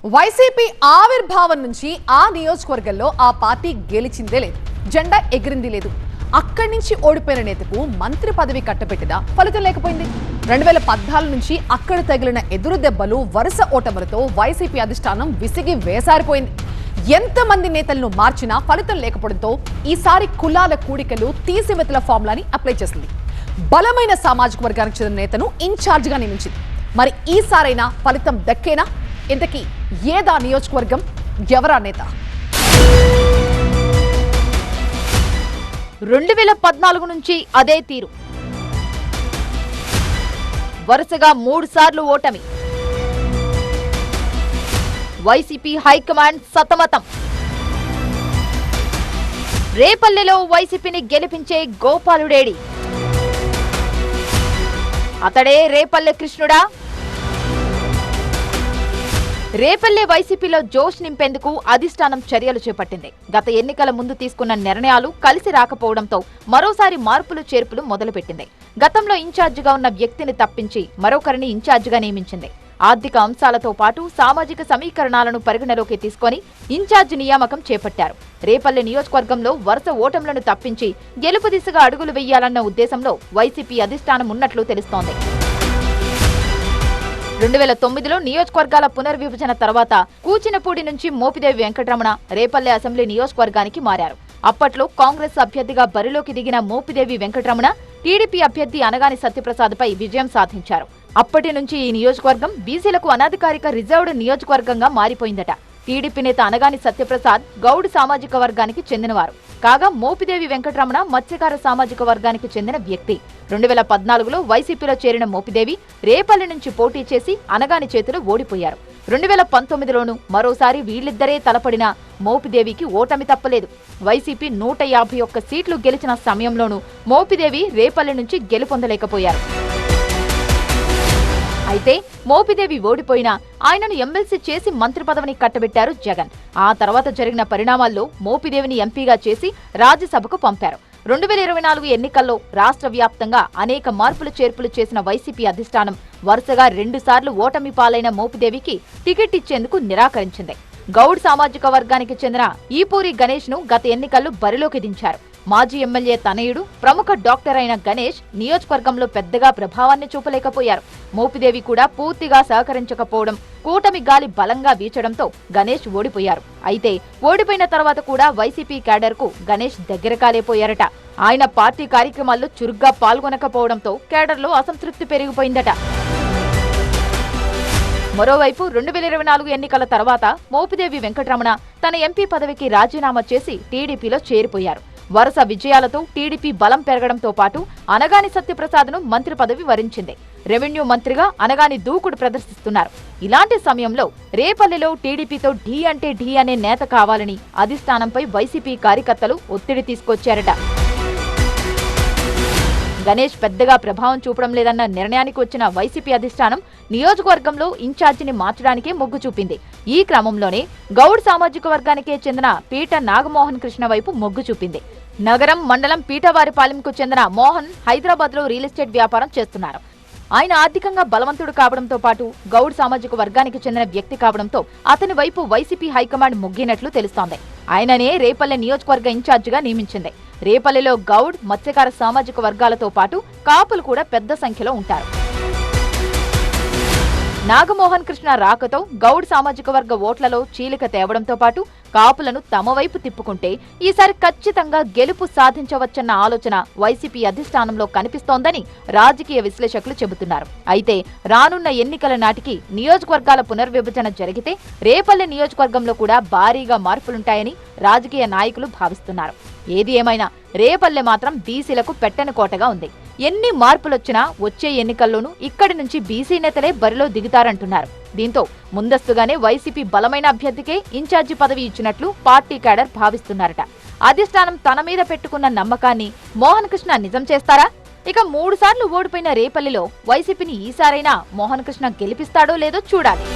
YCP ఆవిర్భావం నుంచి ఆ నియోజకవర్గంలో ఆ పార్టీ గెలిచిందే లేదు, జెండా ఎగిరింది లేదు. అక్కడి నుంచి ఓడిపోయిన నేతకు మంత్రి పదవి కట్టబెట్టినా ఫలితం లేకపోయింది. 2014 నుంచి అక్కడ తగిలిన ఎదురు దెబ్బలు, వరుస ఓటములతో వైసీపీ అధిష్టానం విసిగి వేసారిపోయింది. ఎంతమంది నేతలను మార్చినా ఫలితం లేకపోవడంతో ఈసారి కులాల కూడికలు తీసిమెతల ఫార్ములాని అప్లై చేసింది. బలమైన సామాజిక వర్గానికి చెందిన నేతను ఇన్ఛార్జిగా నియమించింది. మరి ఈసారైనా ఫలితం దక్కేనా? ఇంతకీ ఏదా నియోజకవర్గం, ఎవరా నేత? 2014 నుంచి అదే తీరు. వరుసగా 3 సార్లు ఓటమి. వైసీపీ హైకమాండ్ సతమతం. రేపల్లెలో వైసీపీని గెలిపించే గోపాలుడేడి? అతడే రేపల్లె కృష్ణుడా? రేపల్లె వైసీపీలో జోష్ నింపేందుకు అధిష్టానం చర్యలు చేపట్టింది. గత ఎన్నికల ముందు తీసుకున్న నిర్ణయాలు కలిసి రాకపోవడంతో మరోసారి మార్పులు చేర్పులు మొదలుపెట్టింది. గతంలో ఇన్ఛార్జిగా ఉన్న వ్యక్తిని తప్పించి మరొకరిని ఇన్ఛార్జిగా నియమించింది. ఆర్థిక అంశాలతో పాటు సామాజిక సమీకరణాలను పరిగణలోకి తీసుకొని ఇన్ఛార్జి నియామకం చేపట్టారు. రేపల్లె నియోజకవర్గంలో వరుస ఓటములను తప్పించి గెలుపు దిశగా అడుగులు వేయాలన్న ఉద్దేశంలో వైసీపీ అధిష్టానం ఉన్నట్లు తెలుస్తోంది. 2009లో నియోజకవర్గాల పునర్విభజన తర్వాత కూచినపూడి నుంచి మోపిదేవి వెంకటరమణ రేపల్లె అసెంబ్లీ నియోజకవర్గానికి మారారు. అప్పట్లో కాంగ్రెస్ అభ్యర్థిగా బరిలోకి దిగిన మోపిదేవి వెంకటరమణ టీడీపీ అభ్యర్థి అనగాని సత్యప్రసాద్పై విజయం సాధించారు. అప్పటి నుంచి ఈ నియోజకవర్గం బీసీలకు అనధికారిక రిజర్వ్డ్ నియోజకవర్గంగా మారిపోయిందట. టీడీపీ నేత అనగాని సత్యప్రసాద్ గౌడ్ సామాజిక వర్గానికి చెందినవారు కాగా, మోపిదేవి వెంకటరమణ మత్స్యకార సామాజిక వర్గానికి చెందిన వ్యక్తి. 2014లో వైసీపీలో చేరిన మోపిదేవి రేపల్లె నుంచి పోటీ చేసి అనగాని చేతిలో ఓడిపోయారు. 2019లోనూ మరోసారి వీళ్ళిద్దరే తలపడినా మోపిదేవికి ఓటమి తప్పలేదు. వైసీపీ 151 సీట్లు గెలిచిన సమయంలోనూ మోపిదేవి రేపల్లె నుంచి గెలుపొందలేకపోయారు. అయితే మోపిదేవి ఓడిపోయినా ఆయనను ఎమ్మెల్సీ చేసి మంత్రి పదవిని కట్టబెట్టారు జగన్. ఆ తర్వాత జరిగిన పరిణామాల్లో మోపిదేవిని ఎంపీగా చేసి రాజ్యసభకు పంపారు. 2024 ఎన్నికల్లో రాష్ట్ర వ్యాప్తంగా అనేక మార్పులు చేర్పులు చేసిన వైసీపీ అధిష్టానం వరుసగా 2 సార్లు ఓటమి పాలైన మోపిదేవికి టికెట్ ఇచ్చేందుకు నిరాకరించింది. గౌడ్ సామాజిక వర్గానికి చెందిన ఈపూరి గణేష్ ను గత ఎన్నికల్లో బరిలోకి దించారు. మాజీ ఎమ్మెల్యే తనయుడు, ప్రముఖ డాక్టర్ అయిన గణేష్ నియోజకవర్గంలో పెద్దగా ప్రభావాన్ని చూపలేకపోయారు. మోపిదేవి కూడా పూర్తిగా సహకరించకపోవడం, కూటమి గాలి బలంగా వీచడంతో గణేష్ ఓడిపోయారు. అయితే ఓడిపోయిన తర్వాత కూడా వైసీపీ క్యాడర్ కు గణేష్ దగ్గర కాలేపోయారట. ఆయన పార్టీ కార్యక్రమాల్లో చురుగ్గా పాల్గొనకపోవడంతో క్యాడర్లో అసంతృప్తి పెరిగిపోయిందట. మరోవైపు 2024 ఎన్నికల తర్వాత మోపిదేవి వెంకటరమణ తన ఎంపీ పదవికి రాజీనామా చేసి టీడీపీలో చేరిపోయారు. వరుస విజయాలతో టీడీపీ బలం పెరగడంతో పాటు అనగాని సత్యప్రసాద్ను మంత్రి పదవి వరించింది. రెవెన్యూ మంత్రిగా అనగాని దూకుడు ప్రదర్శిస్తున్నారు. ఇలాంటి సమయంలో రేపల్లెలో టీడీపీతో ఢీ అంటే ఢీ అనే నేత కావాలని అధిష్టానంపై వైసీపీ కార్యకర్తలు ఒత్తిడి తీసుకొచ్చారట. గణేష్ పెద్దగా ప్రభావం చూపడం లేదన్న నిర్ణయానికి వచ్చిన వైసీపీ అధిష్టానం నియోజకవర్గంలో ఇన్ఛార్జిని మార్చడానికే మొగ్గు చూపింది. ఈ క్రమంలోనే గౌడ్ సామాజిక వర్గానికే చెందిన పీట నాగమోహన్ కృష్ణ వైపు మొగ్గు చూపింది. నగరం, మండలం పీటవారిపాలెంకు చెందిన మోహన్ హైదరాబాద్ లో రియల్ ఎస్టేట్ వ్యాపారం చేస్తున్నారు. ఆయన ఆర్థికంగా బలవంతుడు కావడంతో పాటు గౌడ్ సామాజిక వర్గానికి చెందిన వ్యక్తి కావడంతో అతని వైపు వైసీపీ హైకమాండ్ మొగ్గినట్లు తెలుస్తోంది. ఆయననే రేపల్లె నియోజకవర్గ ఇన్ఛార్జిగా నియమించింది. రేపల్లెలో గౌడ్, మత్స్యకార సామాజిక వర్గాలతో పాటు కాపులు కూడా పెద్ద సంఖ్యలో ఉంటారు. నాగమోహన్ కృష్ణ రాకతో గౌడ్ సామాజిక వర్గ ఓట్లలో చీలిక తేవడంతో పాటు కాపులను తమ వైపు తిప్పుకుంటే ఈసారి ఖచ్చితంగా గెలుపు సాధించవచ్చన్న ఆలోచన వైసీపీ అధిష్టానంలో కనిపిస్తోందని రాజకీయ విశ్లేషకులు చెబుతున్నారు. అయితే రానున్న ఎన్నికల నాటికి నియోజకవర్గాల పునర్విభజన జరిగితే రేపల్లె నియోజకవర్గంలో కూడా భారీగా మార్పులుంటాయని రాజకీయ నాయకులు భావిస్తున్నారు. ఏది ఏమైనా రేపల్లె మాత్రం బీసీలకు పెట్టని కోటగా ఉంది. ఎన్ని మార్పులొచ్చినా వచ్చే ఎన్నికల్లోనూ ఇక్కడి నుంచి బీసీ నేతలే బరిలో దిగుతారంటున్నారు. దీంతో ముందస్తుగానే వైసీపీ బలమైన అభ్యర్థికే ఇన్ఛార్జి పదవి ఇచ్చినట్లు పార్టీ క్యాడర్ భావిస్తున్నారట. అధిష్టానం తన మీద పెట్టుకున్న నమ్మకాన్ని మోహన్ కృష్ణ నిజం చేస్తారా? ఇక 3 సార్లు ఓడిపోయిన రేపల్లెలో వైసీపీని ఈసారైనా మోహన్ కృష్ణ గెలిపిస్తాడో లేదో చూడాలి.